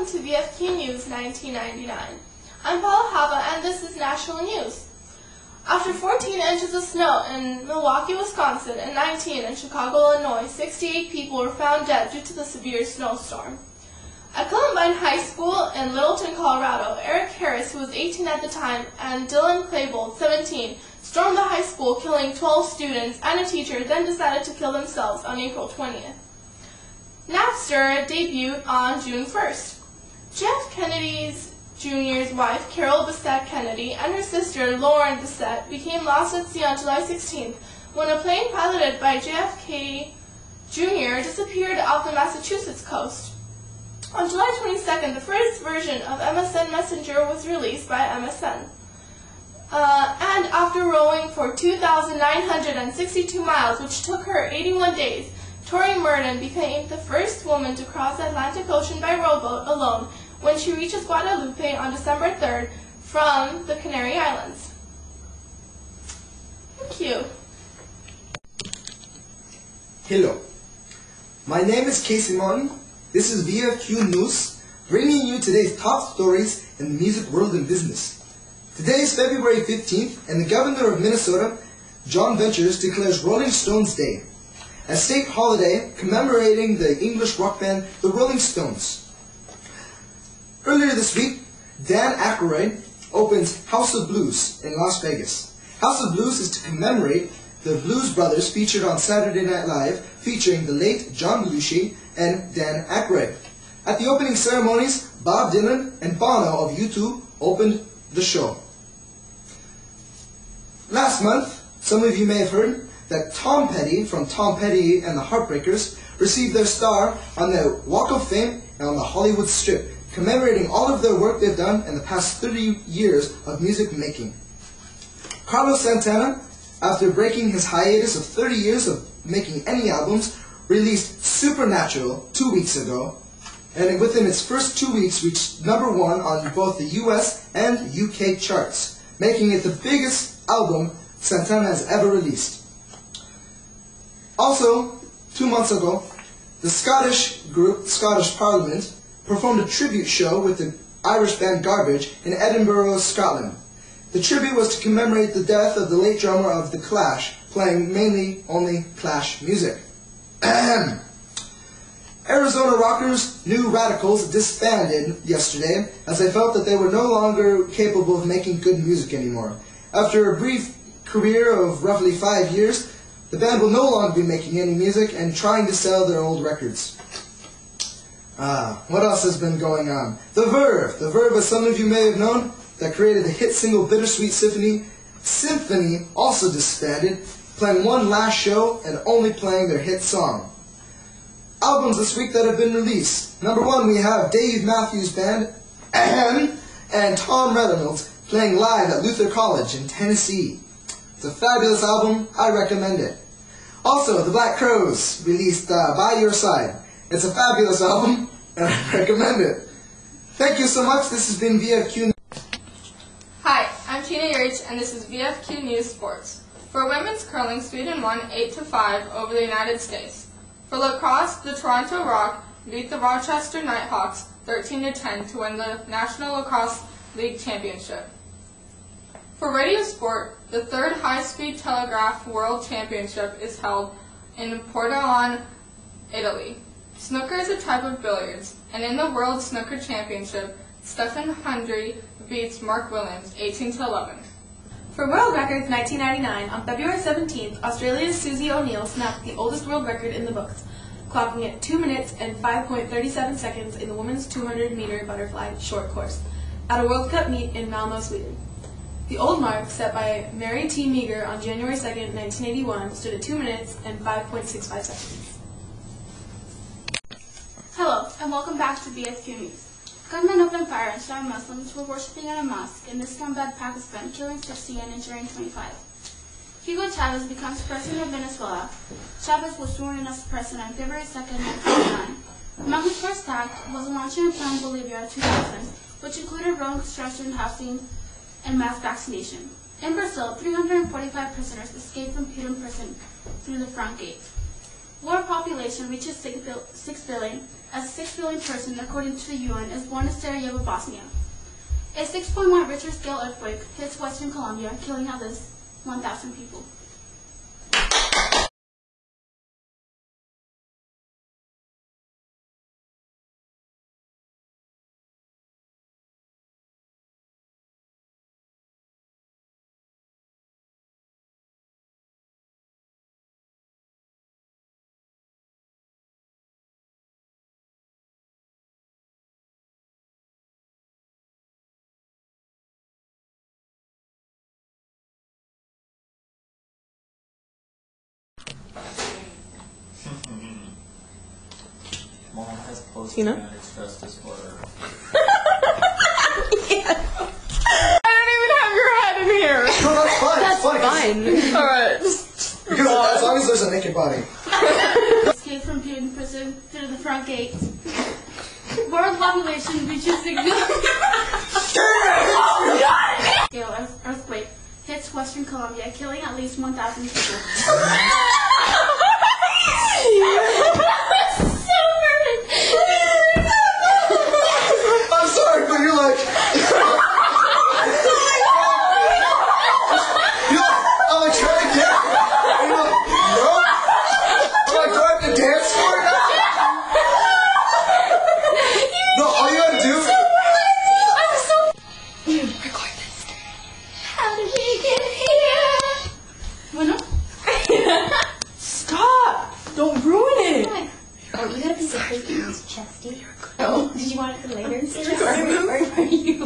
welcome to VFQ News 1999. I'm Paula Hava and this is National News. After 14 inches of snow in Milwaukee, Wisconsin and 19 in Chicago, Illinois, 68 people were found dead due to the severe snowstorm. At Columbine High School in Littleton, Colorado, Eric Harris, who was 18 at the time, and Dylan Claybold, 17, stormed the high school, killing 12 students and a teacher, then decided to kill themselves on April 20th. Napster debuted on June 1st. JF Kennedy Jr.'s wife, Carol Bessette Kennedy, and her sister, Lauren Bessette, became lost at sea on July 16th when a plane piloted by JFK Jr. disappeared off the Massachusetts coast. On July 22nd, the first version of MSN Messenger was released by MSN. And after rowing for 2,962 miles, which took her 81 days, Tori Murden became the first woman to cross the Atlantic Ocean by rowboat alone when she reaches Guadalupe on December 3rd from the Canary Islands. Thank you. Hello, my name is Casey Martin. This is VFQ News, bringing you today's top stories in the music world and business. Today is February 15th, and the governor of Minnesota, John Ventures, declares Rolling Stones Day, a state holiday commemorating the English rock band the Rolling Stones. Earlier this week, Dan Aykroyd opened House of Blues in Las Vegas. House of Blues is to commemorate the Blues Brothers featured on Saturday Night Live, featuring the late John Belushi and Dan Aykroyd. At the opening ceremonies, Bob Dylan and Bono of U2 opened the show. Last month, some of you may have heard that Tom Petty from Tom Petty and the Heartbreakers received their star on the Walk of Fame and on the Hollywood Strip, commemorating all of their work they've done in the past 30 years of music making. Carlos Santana, after breaking his hiatus of 30 years of making any albums, released Supernatural 2 weeks ago, and within its first 2 weeks reached #1 on both the US and UK charts, making it the biggest album Santana has ever released. Also, 2 months ago, the Scottish group Scottish Parliament performed a tribute show with the Irish band Garbage in Edinburgh, Scotland. The tribute was to commemorate the death of the late drummer of The Clash, playing mainly only Clash music. Arizona rockers New Radicals disbanded yesterday as they felt that they were no longer capable of making good music anymore. After a brief career of roughly 5 years, the band will no longer be making any music and trying to sell their old records. What else has been going on? The Verve, as some of you may have known, that created the hit single Bittersweet Symphony, also disbanded, playing one last show and only playing their hit song. Albums this week that have been released. #1, we have Dave Matthews Band and Tom Reynolds playing live at Luther College in Tennessee. It's a fabulous album. I recommend it. Also, the Black Crowes released By Your Side. It's a fabulous album, and I recommend it. Thank you so much. This has been VFQ. Hi, I'm Tina Yurich, and this is VFQ News Sports. For women's curling, Sweden won 8-5 over the United States. For lacrosse, the Toronto Rock beat the Rochester Nighthawks 13-10 to win the National Lacrosse League Championship. For radio sport, the third high-speed telegraph world championship is held in Pordenone, Italy. Snooker is a type of billiards, and in the World Snooker Championship, Stephen Hendry beats Mark Williams 18-11. For world records 1999, on February 17th, Australia's Susie O'Neill snapped the oldest world record in the books, clocking at 2 minutes and 5.37 seconds in the women's 200-meter butterfly short course at a World Cup meet in Malmö, Sweden. The old mark, set by Mary T. Meager on January 2nd, 1981, stood at 2 minutes and 5.65 seconds. Hello, and welcome back to VFQ News. Gunmen opened fire on Shia Muslims who were worshipping in a mosque in Islamabad, Pakistan, killing 60 and injuring 25. Hugo Chavez becomes president of Venezuela. Chavez was sworn in as president on February 2nd, 1999. Among his first acts was launching a plan in Bolivia 2000, which included road construction, housing, and mass vaccination. In Brazil, 345 prisoners escaped from Putin prison through the front gate. World population reaches 6 billion, as a 6 billion person, according to the UN, is born in Sarajevo, Bosnia. A 6.1 Richter scale earthquake hits Western Colombia, killing at least 1,000 people. Mom has posted Tina? an express disorder. I don't even have your head in here. No, that's fine. That's it's fine. fine. Alright. Because as long as there's a naked body. Escape from Putin prison through the front gate. World population reaches 6 billion. Scale earthquake hits Western Colombia, killing at least 1,000 people. I'm sorry, but you're like. I'm like trying to get it. And you're like, no? I'm like, do I have to dance for it now? No, all you gotta do. How did we get here? Bueno, Stop! Don't ruin it! Oh, you got a piece of cake in this chesty. No. Did you want it for later? Or are you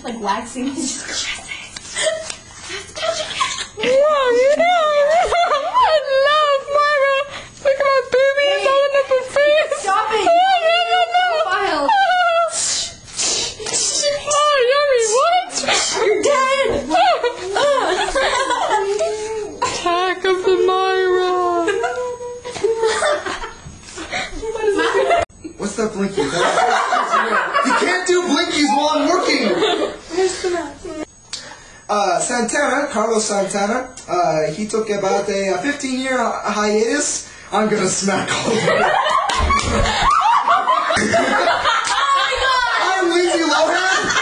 like waxing his chest? Wow, you know! I love Marga! Look at my boobies all in up her face! Stop it! File. Oh, yummy, what? You're dead! Attack of the Myra! What's that blinky? You can't do blinkies while I'm working! Santana, Carlos Santana, he took about a 15-year hiatus. I'm gonna smack all of it. I'm Lindsay Lohan.